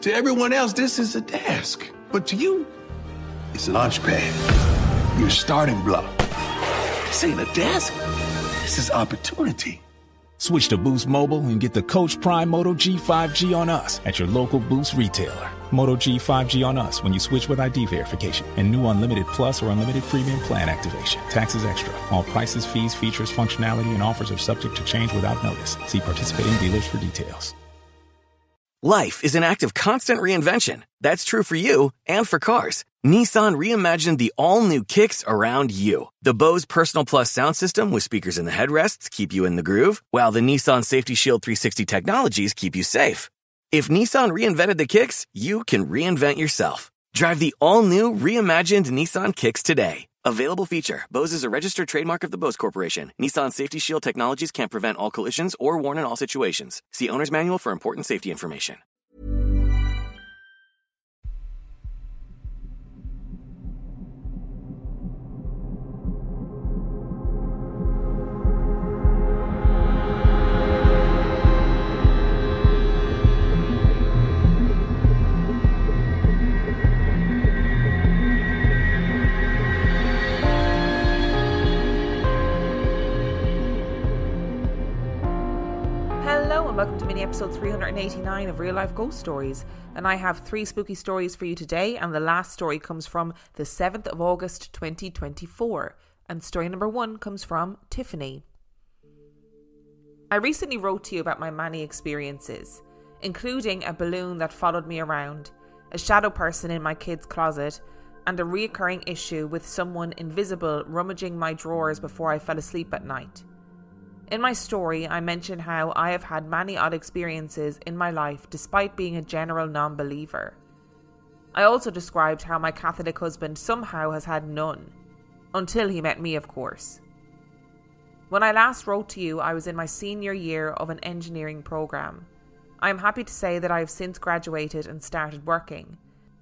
To everyone else, this is a desk. But to you, it's a launch pad. Your starting block. This ain't a desk. This is opportunity. Switch to Boost Mobile and get the Coach Prime Moto G 5G on us at your local Boost retailer. Moto G 5G on us when you switch with ID verification and new Unlimited Plus or Unlimited Premium plan activation. Taxes extra. All prices, fees, features, functionality, and offers are subject to change without notice. See participating dealers for details. Life is an act of constant reinvention. That's true for you and for cars. Nissan reimagined the all-new Kicks around you. The Bose Personal Plus sound system with speakers in the headrests keep you in the groove, while the Nissan Safety Shield 360 technologies keep you safe. If Nissan reinvented the Kicks, you can reinvent yourself. Drive the all-new reimagined Nissan Kicks today. Available feature. Bose is a registered trademark of the Bose Corporation. Nissan Safety Shield technologies can't prevent all collisions or warn in all situations. See owner's manual for important safety information. Welcome to mini episode 389 of Real Life Ghost Stories, and I have 3 spooky stories for you today, and the last story comes from the 7th of August 2024, and story number 1 comes from Tiffany. I recently wrote to you about my many experiences, including a balloon that followed me around, a shadow person in my kid's closet, and a reoccurring issue with someone invisible rummaging my drawers before I fell asleep at night. In my story, I mention how I have had many odd experiences in my life despite being a general non-believer. I also described how my Catholic husband somehow has had none. Until he met me, of course. When I last wrote to you, I was in my senior year of an engineering programme. I am happy to say that I have since graduated and started working,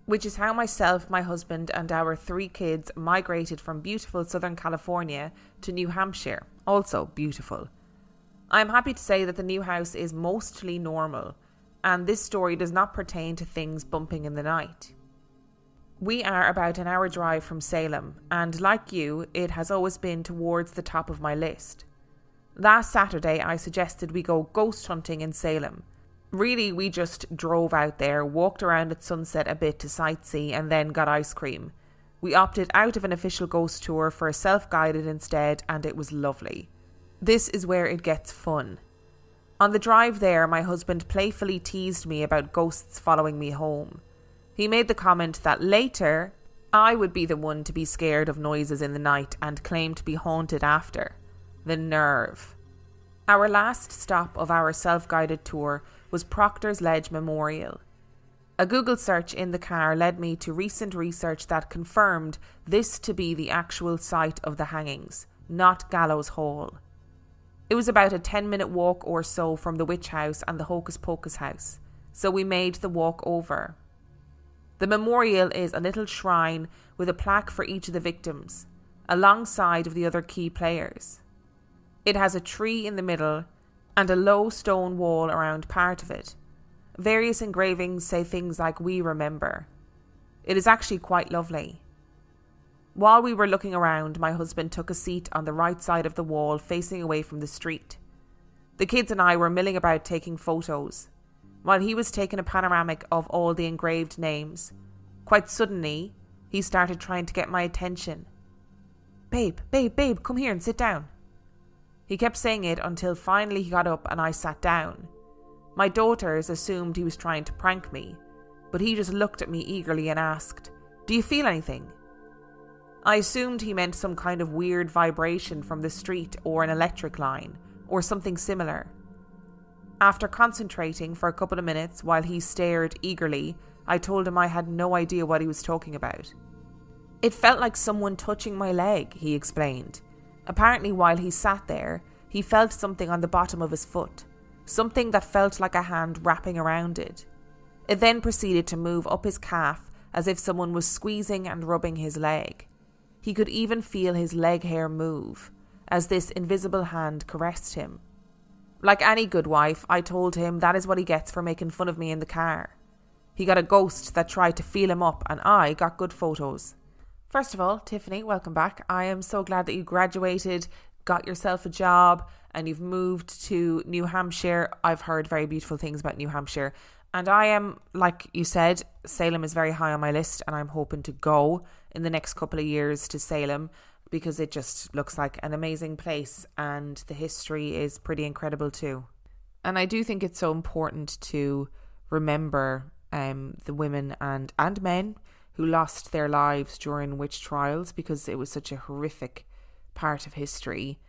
which is how myself, my husband and our 3 kids migrated from beautiful Southern California to New Hampshire, also beautiful. I am happy to say that the new house is mostly normal, and this story does not pertain to things bumping in the night. We are about an hour drive from Salem, and like you, it has always been towards the top of my list. Last Saturday, I suggested we go ghost hunting in Salem. Really, we just drove out there, walked around at sunset a bit to sightsee, and then got ice cream. We opted out of an official ghost tour for a self-guided instead, and it was lovely. This is where it gets fun. On the drive there, my husband playfully teased me about ghosts following me home. He made the comment that later, I would be the one to be scared of noises in the night and claim to be haunted after. The nerve. Our last stop of our self-guided tour was Proctor's Ledge Memorial. A Google search in the car led me to recent research that confirmed this to be the actual site of the hangings, not Gallows Hall. It was about a 10-minute walk or so from the witch house and the Hocus Pocus house, so we made the walk over. The memorial is a little shrine with a plaque for each of the victims, alongside of the other key players. It has a tree in the middle and a low stone wall around part of it. Various engravings say things like "We remember." It is actually quite lovely. While we were looking around, my husband took a seat on the right side of the wall facing away from the street. The kids and I were milling about taking photos, while he was taking a panoramic of all the engraved names. Quite suddenly, he started trying to get my attention. Babe, come here and sit down." He kept saying it until finally he got up and I sat down. My daughters assumed he was trying to prank me, but he just looked at me eagerly and asked, "Do you feel anything?" I assumed he meant some kind of weird vibration from the street or an electric line, or something similar. After concentrating for a couple of minutes while he stared eagerly, I told him I had no idea what he was talking about. "It felt like someone touching my leg," he explained. Apparently while he sat there, he felt something on the bottom of his foot, something that felt like a hand wrapping around it. It then proceeded to move up his calf as if someone was squeezing and rubbing his leg. He could even feel his leg hair move, as this invisible hand caressed him. Like any good wife, I told him that is what he gets for making fun of me in the car. He got a ghost that tried to feel him up, and I got good photos. First of all, Tiffany, welcome back. I am so glad that you graduated, got yourself a job, and you've moved to New Hampshire. I've heard very beautiful things about New Hampshire. And I am, like you said, Salem is very high on my list, and I'm hoping to go in the next couple of years to Salem because it just looks like an amazing place and the history is pretty incredible too. And I do think it's so important to remember the women and men who lost their lives during witch trials, because it was such a horrific part of history,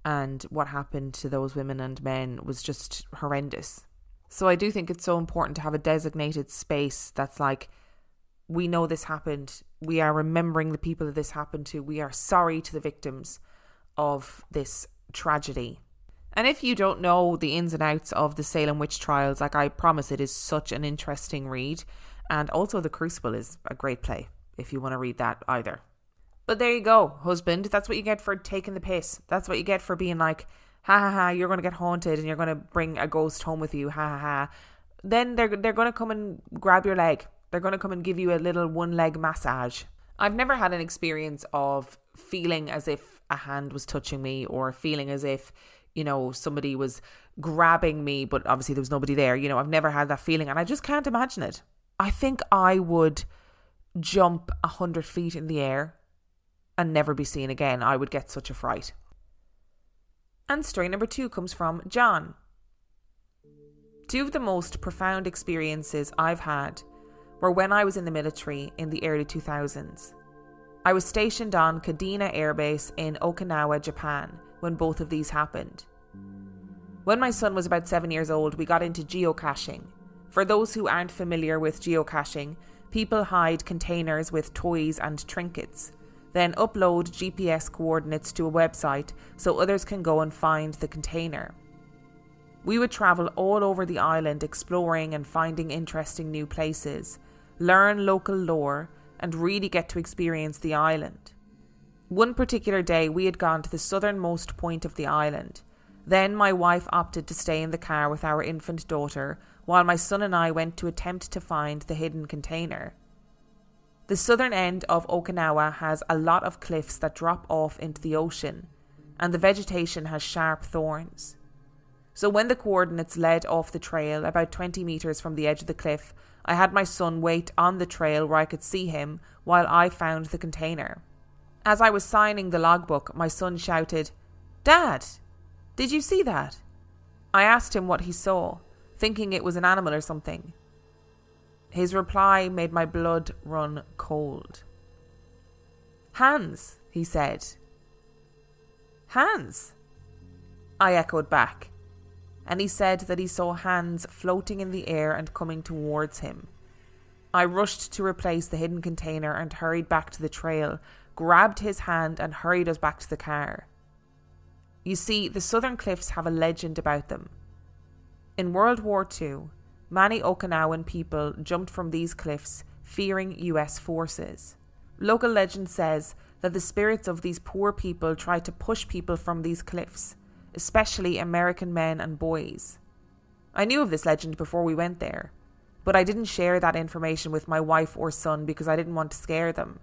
and what happened to those women and men was just horrendous. So I do think it's so important to have a designated space that's like, we know this happened, we are remembering the people that this happened to, we are sorry to the victims of this tragedy. And if you don't know the ins and outs of the Salem witch trials, like, I promise it is such an interesting read. And also The Crucible is a great play if you want to read that either. But there you go, husband. That's what you get for taking the piss. That's what you get for being like, ha ha ha, you're going to get haunted and you're going to bring a ghost home with you, ha ha ha. Then they're going to come and grab your leg. They're going to come and give you a little one leg massage. I've never had an experience of feeling as if a hand was touching me, or feeling as if, you know, somebody was grabbing me, but obviously there was nobody there. You know, I've never had that feeling, and I just can't imagine it. I think I would jump 100 feet in the air and never be seen again. I would get such a fright. And story number 2 comes from John. 2 of the most profound experiences I've had were when I was in the military in the early 2000s. I was stationed on Kadena Air Base in Okinawa, Japan, when both of these happened. When my son was about 7 years old, we got into geocaching. For those who aren't familiar with geocaching, people hide containers with toys and trinkets, then upload GPS coordinates to a website so others can go and find the container. We would travel all over the island exploring and finding interesting new places, learn local lore, and really get to experience the island. One particular day we had gone to the southernmost point of the island. Then my wife opted to stay in the car with our infant daughter, while my son and I went to attempt to find the hidden container. The southern end of Okinawa has a lot of cliffs that drop off into the ocean, and the vegetation has sharp thorns. So when the coordinates led off the trail about 20 metres from the edge of the cliff, I had my son wait on the trail where I could see him while I found the container. As I was signing the logbook, my son shouted, "Dad, did you see that?" I asked him what he saw, thinking it was an animal or something. His reply made my blood run cold. "Hands," he said. "Hands?" I echoed back, and he said that he saw hands floating in the air and coming towards him. I rushed to replace the hidden container and hurried back to the trail, grabbed his hand and hurried us back to the car. You see, the southern cliffs have a legend about them. In World War II, many Okinawan people jumped from these cliffs fearing US forces. Local legend says that the spirits of these poor people tried to push people from these cliffs, especially American men and boys. I knew of this legend before we went there, but I didn't share that information with my wife or son because I didn't want to scare them.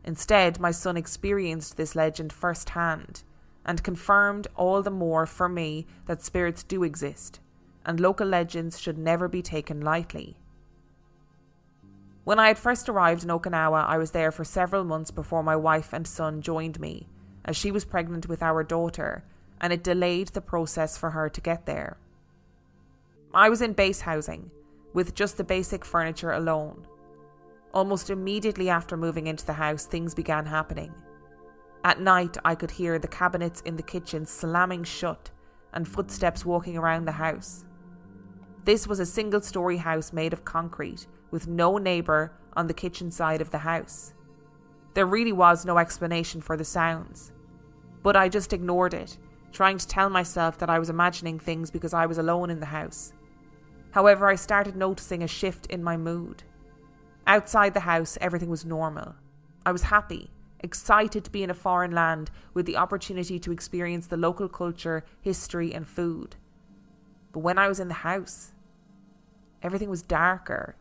Instead, my son experienced this legend firsthand and confirmed all the more for me that spirits do exist, and local legends should never be taken lightly. When I had first arrived in Okinawa, I was there for several months before my wife and son joined me, as she was pregnant with our daughter, and it delayed the process for her to get there. I was in base housing, with just the basic furniture alone. Almost immediately after moving into the house, things began happening. At night, I could hear the cabinets in the kitchen slamming shut and footsteps walking around the house. This was a single-storey house made of concrete, with no neighbour on the kitchen side of the house. There really was no explanation for the sounds, but I just ignored it, trying to tell myself that I was imagining things because I was alone in the house. However, I started noticing a shift in my mood. Outside the house, everything was normal. I was happy, excited to be in a foreign land with the opportunity to experience the local culture, history and food. But when I was in the house, everything was darker,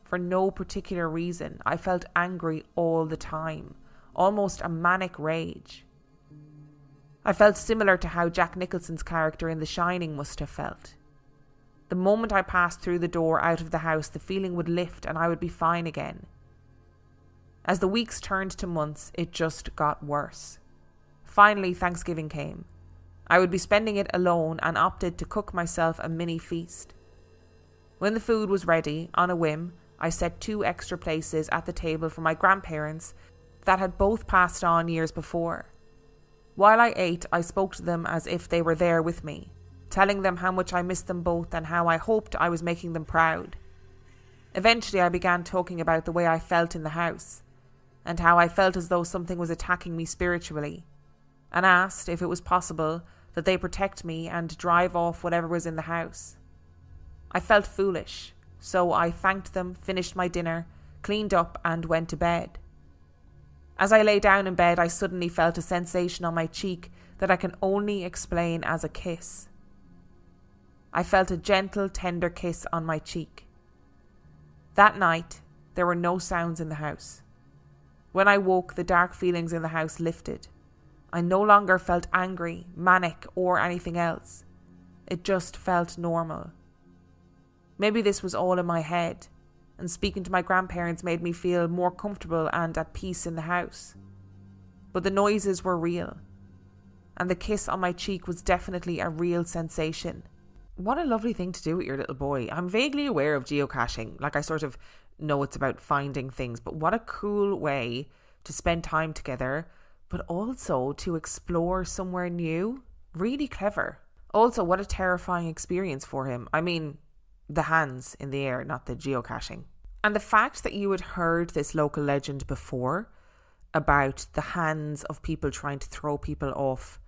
for no particular reason. I felt angry all the time, almost a manic rage. I felt similar to how Jack Nicholson's character in The Shining must have felt. The moment I passed through the door out of the house, the feeling would lift and I would be fine again. As the weeks turned to months, it just got worse. Finally, Thanksgiving came. I would be spending it alone and opted to cook myself a mini feast. When the food was ready, on a whim, I set 2 extra places at the table for my grandparents that had both passed on years before. While I ate, I spoke to them as if they were there with me, telling them how much I missed them both and how I hoped I was making them proud. Eventually, I began talking about the way I felt in the house, and how I felt as though something was attacking me spiritually, and asked if it was possible that they protect me and drive off whatever was in the house. I felt foolish, so I thanked them, finished my dinner, cleaned up and went to bed. As I lay down in bed, I suddenly felt a sensation on my cheek that I can only explain as a kiss. I felt a gentle, tender kiss on my cheek. That night, there were no sounds in the house. When I woke, the dark feelings in the house lifted. I no longer felt angry, manic, or anything else. It just felt normal. Maybe this was all in my head, and speaking to my grandparents made me feel more comfortable and at peace in the house. But the noises were real, and the kiss on my cheek was definitely a real sensation. What a lovely thing to do with your little boy. I'm vaguely aware of geocaching, like I sort of know it's about finding things, but what a cool way to spend time together, but also to explore somewhere new. Really clever. Also, what a terrifying experience for him. I mean, the hands in the air, not the geocaching. And the fact that you had heard this local legend before about the hands of people trying to throw people off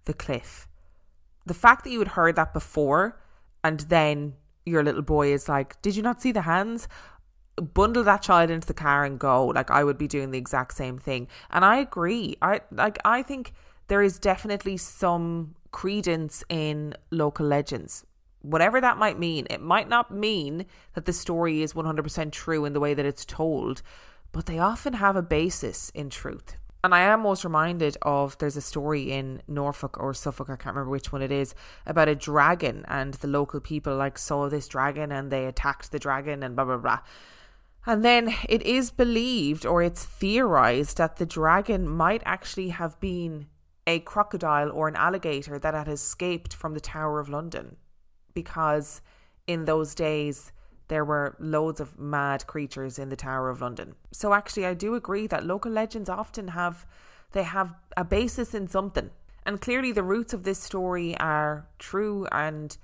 the cliff. The fact that you had heard that before, and then your little boy is like, did you not see the hands? Bundle that child into the car and go. Like, I would be doing the exact same thing. And I agree. I think there is definitely some credence in local legends. Whatever that might mean. It might not mean that the story is 100% true in the way that it's told, but they often have a basis in truth. And I am most reminded of, there's a story in Norfolk or Suffolk, I can't remember which one it is, about a dragon, and the local people like saw this dragon and they attacked the dragon and blah, blah, blah. And then it is believed, or it's theorized, that the dragon might actually have been a crocodile or an alligator that had escaped from the Tower of London, because in those days there were loads of mad creatures in the Tower of London. So actually I do agree that local legends often have a basis in something. And clearly the roots of this story are true and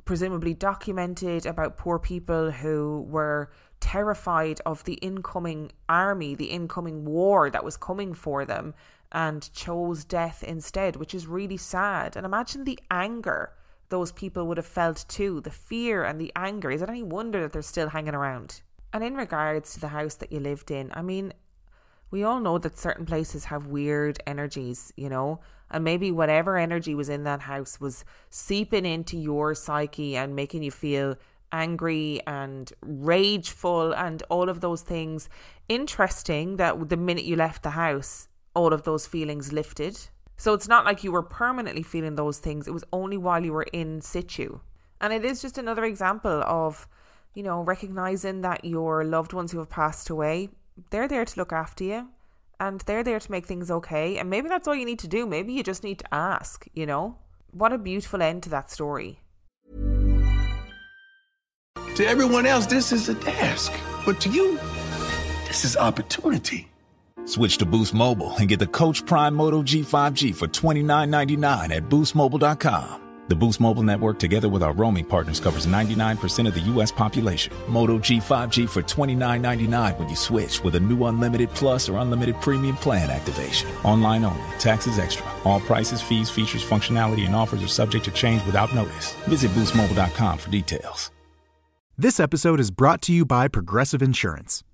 presumably documented, about poor people who were terrified of the incoming army, the incoming war that was coming for them, and chose death instead, which is really sad. And imagine the anger those people would have felt too, the fear and the anger. Is it any wonder that they're still hanging around? And in regards to the house that you lived in, I mean, we all know that certain places have weird energies, you know, and maybe whatever energy was in that house was seeping into your psyche and making you feel angry and rageful and all of those things. Interesting that the minute you left the house, all of those feelings lifted. So it's not like you were permanently feeling those things. It was only while you were in situ. And it is just another example of, you know, recognizing that your loved ones who have passed away, they're there to look after you and they're there to make things okay. And maybe that's all you need to do. Maybe you just need to ask, you know. What a beautiful end to that story. To everyone else, this is a task. But to you, this is opportunity. Switch to Boost Mobile and get the Coach Prime Moto G5G for $29.99 at boostmobile.com. The Boost Mobile network, together with our roaming partners, covers 99% of the U.S. population. Moto G5G for $29.99 when you switch with a new Unlimited Plus or Unlimited Premium plan activation. Online only. Taxes extra. All prices, fees, features, functionality, and offers are subject to change without notice. Visit boostmobile.com for details. This episode is brought to you by Progressive Insurance.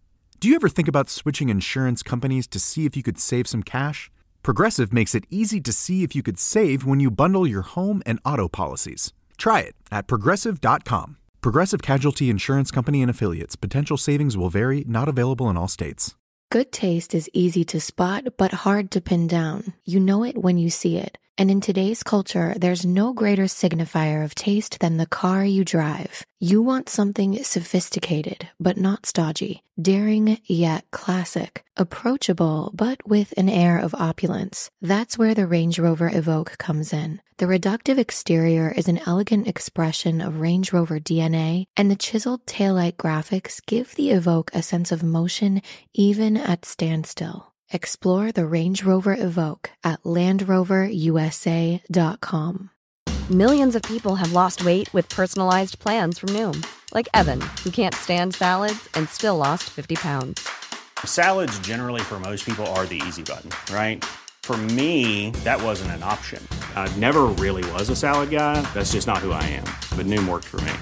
Do you ever think about switching insurance companies to see if you could save some cash? Progressive makes it easy to see if you could save when you bundle your home and auto policies. Try it at Progressive.com. Progressive Casualty Insurance Company and Affiliates. Potential savings will vary, not available in all states. Good taste is easy to spot, but hard to pin down. You know it when you see it. And in today's culture, there's no greater signifier of taste than the car you drive. You want something sophisticated, but not stodgy. Daring, yet classic. Approachable, but with an air of opulence. That's where the Range Rover Evoque comes in. The reductive exterior is an elegant expression of Range Rover DNA, and the chiseled taillight graphics give the Evoque a sense of motion even at standstill. Explore the Range Rover Evoque at LandRoverUSA.com. Millions of people have lost weight with personalized plans from Noom. Like Evan, who can't stand salads and still lost 50 pounds. Salads generally for most people are the easy button, right? For me, that wasn't an option. I never really was a salad guy. That's just not who I am. But Noom worked for me.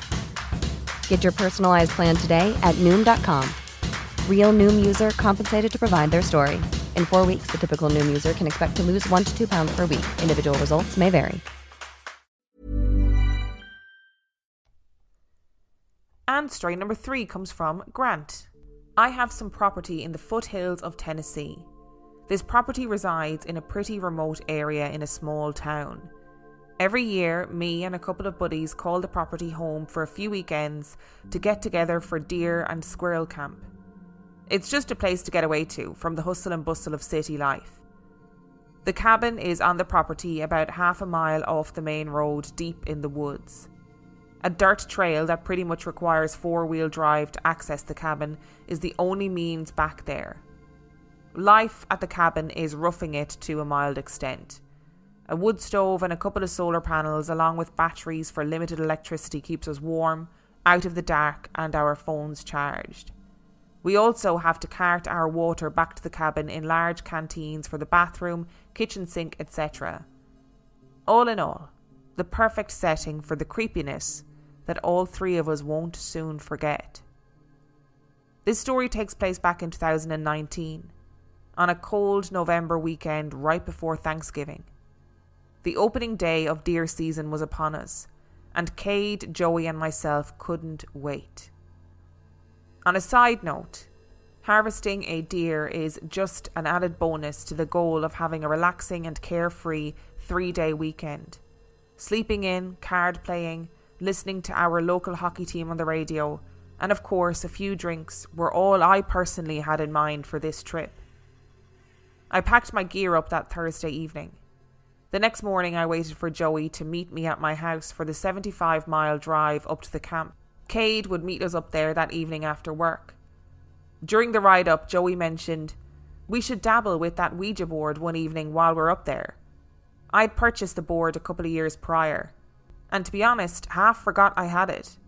Get your personalized plan today at Noom.com. Real Noom user compensated to provide their story. In 4 weeks, the typical Noom user can expect to lose 1 to 2 pounds per week. Individual results may vary. And story number 3 comes from Grant. I have some property in the foothills of Tennessee. This property resides in a pretty remote area in a small town. Every year, me and a couple of buddies call the property home for a few weekends to get together for deer and squirrel camp. It's just a place to get away to from the hustle and bustle of city life. The cabin is on the property about half a mile off the main road deep in the woods. A dirt trail that pretty much requires 4-wheel drive to access the cabin is the only means back there. Life at the cabin is roughing it to a mild extent. A wood stove and a couple of solar panels along with batteries for limited electricity keeps us warm, out of the dark and our phones charged. We also have to cart our water back to the cabin in large canteens for the bathroom, kitchen sink, etc. All in all, the perfect setting for the creepiness that all 3 of us won't soon forget. This story takes place back in 2019, on a cold November weekend right before Thanksgiving. The opening day of deer season was upon us, and Cade, Joey and myself couldn't wait. On a side note, harvesting a deer is just an added bonus to the goal of having a relaxing and carefree 3-day weekend. Sleeping in, card playing, listening to our local hockey team on the radio, and of course a few drinks were all I personally had in mind for this trip. I packed my gear up that Thursday evening. The next morning I waited for Joey to meet me at my house for the 75-mile drive up to the camp. Cade would meet us up there that evening after work. During the ride up, Joey mentioned, we should dabble with that Ouija board one evening while we're up there. I'd purchased the board a couple of years prior, and to be honest, half forgot I had it.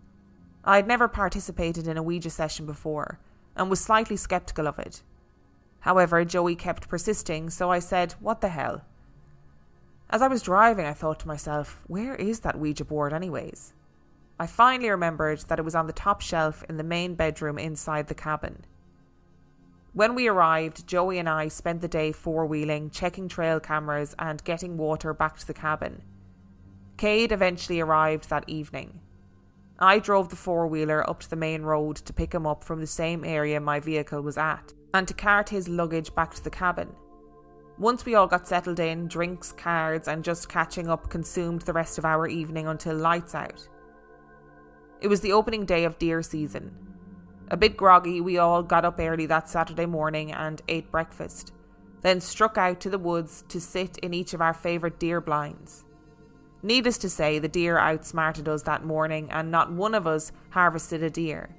I'd never participated in a Ouija session before, and was slightly sceptical of it. However, Joey kept persisting, so I said, what the hell? As I was driving, I thought to myself, where is that Ouija board anyways? I finally remembered that it was on the top shelf in the main bedroom inside the cabin. When we arrived, Joey and I spent the day 4-wheeling, checking trail cameras and getting water back to the cabin. Cade eventually arrived that evening. I drove the 4-wheeler up to the main road to pick him up from the same area my vehicle was at, and to cart his luggage back to the cabin. Once we all got settled in, drinks, cards and just catching up consumed the rest of our evening until lights out. It was the opening day of deer season. A bit groggy, we all got up early that Saturday morning and ate breakfast, then struck out to the woods to sit in each of our favourite deer blinds. Needless to say, the deer outsmarted us that morning and not one of us harvested a deer.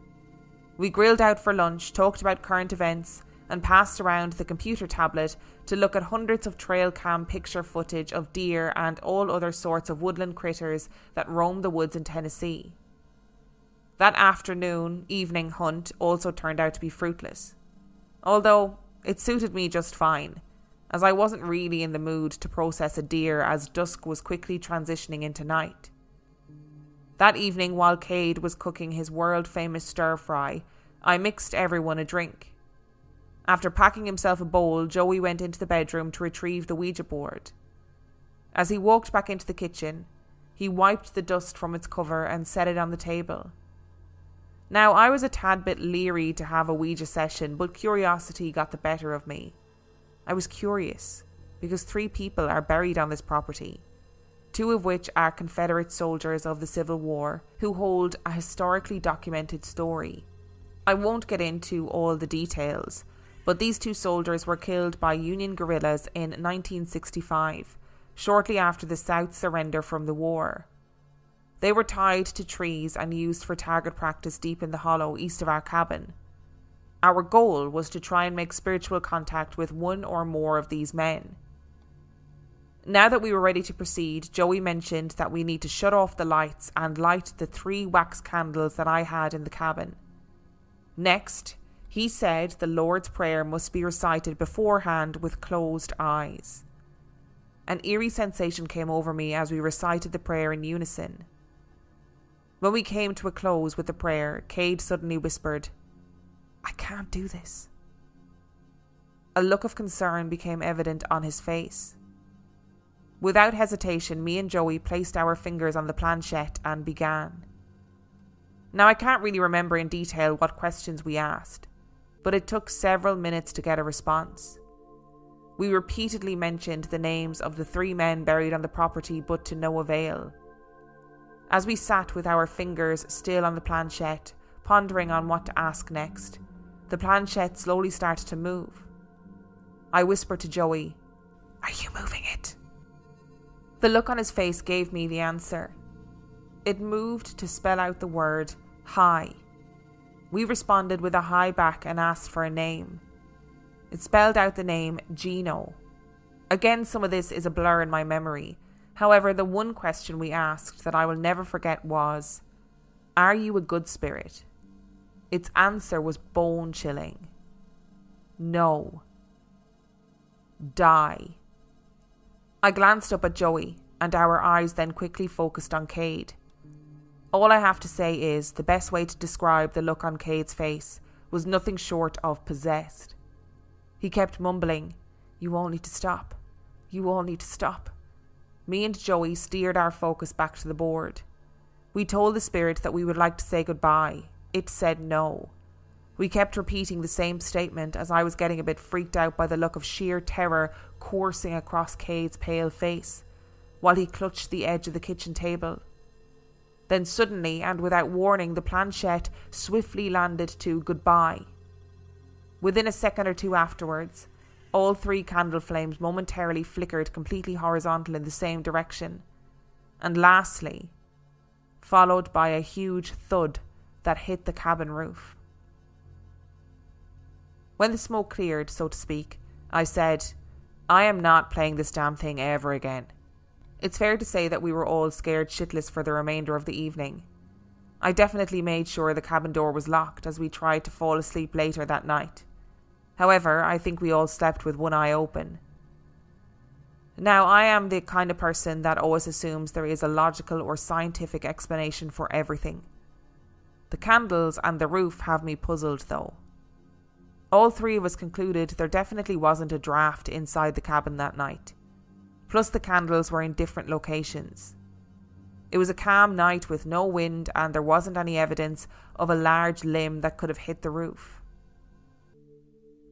We grilled out for lunch, talked about current events and passed around the computer tablet to look at hundreds of trail cam picture footage of deer and all other sorts of woodland critters that roam the woods in Tennessee. That evening hunt also turned out to be fruitless. Although it suited me just fine, as I wasn't really in the mood to process a deer as dusk was quickly transitioning into night. That evening, while Cade was cooking his world-famous stir-fry, I mixed everyone a drink. After packing himself a bowl, Joey went into the bedroom to retrieve the Ouija board. As he walked back into the kitchen, he wiped the dust from its cover and set it on the table. Now, I was a tad bit leery to have a Ouija session, but curiosity got the better of me. I was curious, because 3 people are buried on this property, 2 of which are Confederate soldiers of the Civil War who hold a historically documented story. I won't get into all the details, but these 2 soldiers were killed by Union guerrillas in 1965, shortly after the South's surrender from the war. They were tied to trees and used for target practice deep in the hollow east of our cabin. Our goal was to try and make spiritual contact with one or more of these men. Now that we were ready to proceed, Joey mentioned that we need to shut off the lights and light the 3 wax candles that I had in the cabin. Next, he said the Lord's Prayer must be recited beforehand with closed eyes. An eerie sensation came over me as we recited the prayer in unison. When we came to a close with the prayer, Cade suddenly whispered, "I can't do this." A look of concern became evident on his face. Without hesitation, me and Joey placed our fingers on the planchette and began. Now, I can't really remember in detail what questions we asked, but it took several minutes to get a response. We repeatedly mentioned the names of the 3 men buried on the property, but to no avail. As we sat with our fingers still on the planchette, pondering on what to ask next, the planchette slowly started to move. I whispered to Joey, "Are you moving it?" The look on his face gave me the answer. It moved to spell out the word "hi." We responded with a hi back and asked for a name. It spelled out the name Gino. Again, some of this is a blur in my memory. However, the one question we asked that I will never forget was, "Are you a good spirit?" Its answer was bone-chilling. No. Die. I glanced up at Joey, and our eyes then quickly focused on Cade. All I have to say is, the best way to describe the look on Cade's face was nothing short of possessed. He kept mumbling, "You all need to stop. You all need to stop." Me and Joey steered our focus back to the board. We told the spirit that we would like to say goodbye. It said no. We kept repeating the same statement as I was getting a bit freaked out by the look of sheer terror coursing across Cade's pale face, while he clutched the edge of the kitchen table. Then suddenly, and without warning, the planchette swiftly landed to goodbye. Within a second or 2 afterwards, all 3 candle flames momentarily flickered completely horizontal in the same direction, and lastly, followed by a huge thud that hit the cabin roof. When the smoke cleared, so to speak, I said, "I am not playing this damn thing ever again." It's fair to say that we were all scared shitless for the remainder of the evening. I definitely made sure the cabin door was locked as we tried to fall asleep later that night. However, I think we all slept with one eye open. Now, I am the kind of person that always assumes there is a logical or scientific explanation for everything. The candles and the roof have me puzzled, though. All 3 of us concluded there definitely wasn't a draft inside the cabin that night. Plus, the candles were in different locations. It was a calm night with no wind, and there wasn't any evidence of a large limb that could have hit the roof.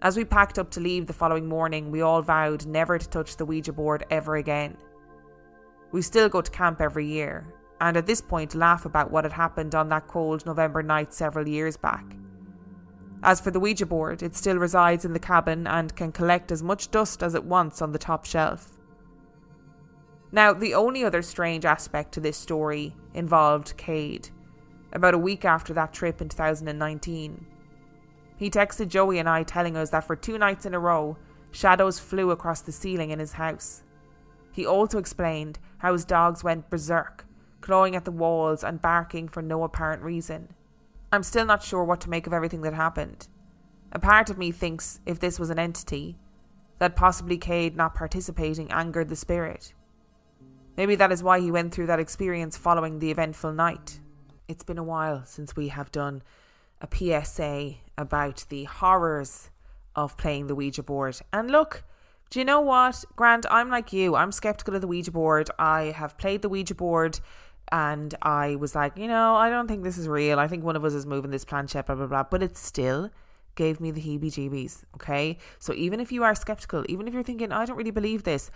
As we packed up to leave the following morning, we all vowed never to touch the Ouija board ever again. We still go to camp every year, and at this point laugh about what had happened on that cold November night several years back. As for the Ouija board, it still resides in the cabin and can collect as much dust as it wants on the top shelf. Now, the only other strange aspect to this story involved Cade, about a week after that trip in 2019. He texted Joey and I telling us that for 2 nights in a row, shadows flew across the ceiling in his house. He also explained how his dogs went berserk, clawing at the walls and barking for no apparent reason. I'm still not sure what to make of everything that happened. A part of me thinks if this was an entity, that possibly Cade not participating angered the spirit. Maybe that is why he went through that experience following the eventful night. It's been a while since we have done a PSA about the horrors of playing the Ouija board. And look, do you know what, Grant? I'm like you. I'm skeptical of the Ouija board. I have played the Ouija board and I was like, I don't think this is real. I think one of us is moving this planchette, blah, blah, blah. But it still gave me the heebie-jeebies, okay? So even if you are skeptical, even if you're thinking, I don't really believe this,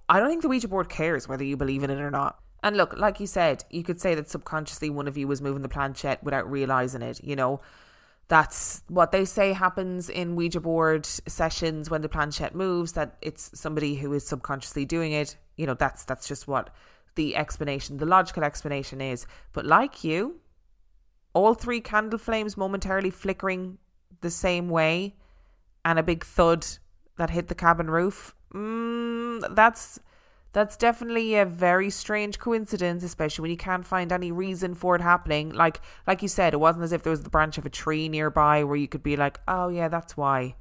I don't think the Ouija board cares whether you believe in it or not. And look, like you said, you could say that subconsciously one of you was moving the planchette without realising it, That's what they say happens in Ouija board sessions when the planchette moves, that it's somebody who is subconsciously doing it. That's just what the logical explanation is. But like you, all 3 candle flames momentarily flickering the same way and a big thud that hit the cabin roof, that's definitely a very strange coincidence, especially when you can't find any reason for it happening. Like you said, it wasn't as if there was the branch of a tree nearby where you could be like, oh yeah, that's why.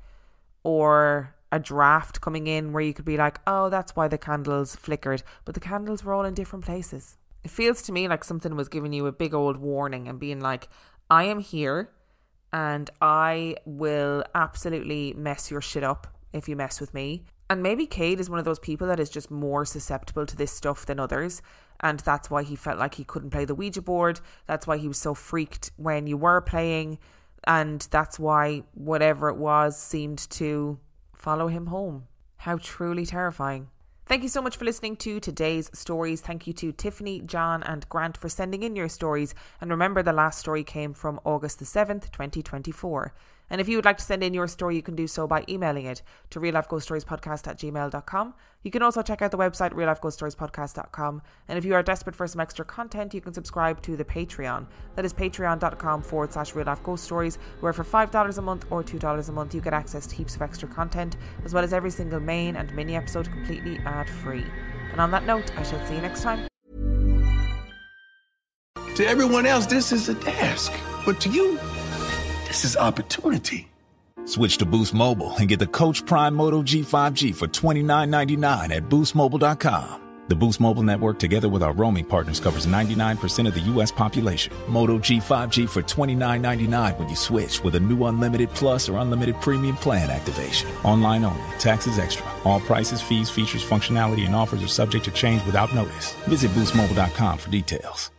Or a draft coming in where you could be like, oh, that's why the candles flickered. But the candles were all in different places. It feels to me like something was giving you a big old warning and being like, I am here and I will absolutely mess your shit up if you mess with me. And maybe Cade is one of those people that is just more susceptible to this stuff than others. And that's why he felt like he couldn't play the Ouija board. That's why he was so freaked when you were playing. And that's why whatever it was seemed to follow him home. How truly terrifying. Thank you so much for listening to today's stories. Thank you to Tiffany, John and Grant for sending in your stories. And remember, the last story came from August the 7th, 2024. And if you would like to send in your story, you can do so by emailing it to reallifeghoststoriespodcast@gmail.com. You can also check out the website reallifeghoststoriespodcast.com. And if you are desperate for some extra content, you can subscribe to the Patreon. That is patreon.com/reallifeghoststories, where for $5 a month or $2 a month, you get access to heaps of extra content, as well as every single main and mini episode completely ad-free. And on that note, I shall see you next time. To everyone else, this is a task. But to you, this is opportunity. Switch to Boost Mobile and get the Coach Prime Moto G5G for $29.99 at boostmobile.com. The Boost Mobile network, together with our roaming partners, covers 99% of the U.S. population. Moto G5G for $29.99 when you switch with a new Unlimited Plus or Unlimited Premium plan activation. Online only. Taxes extra. All prices, fees, features, functionality, and offers are subject to change without notice. Visit boostmobile.com for details.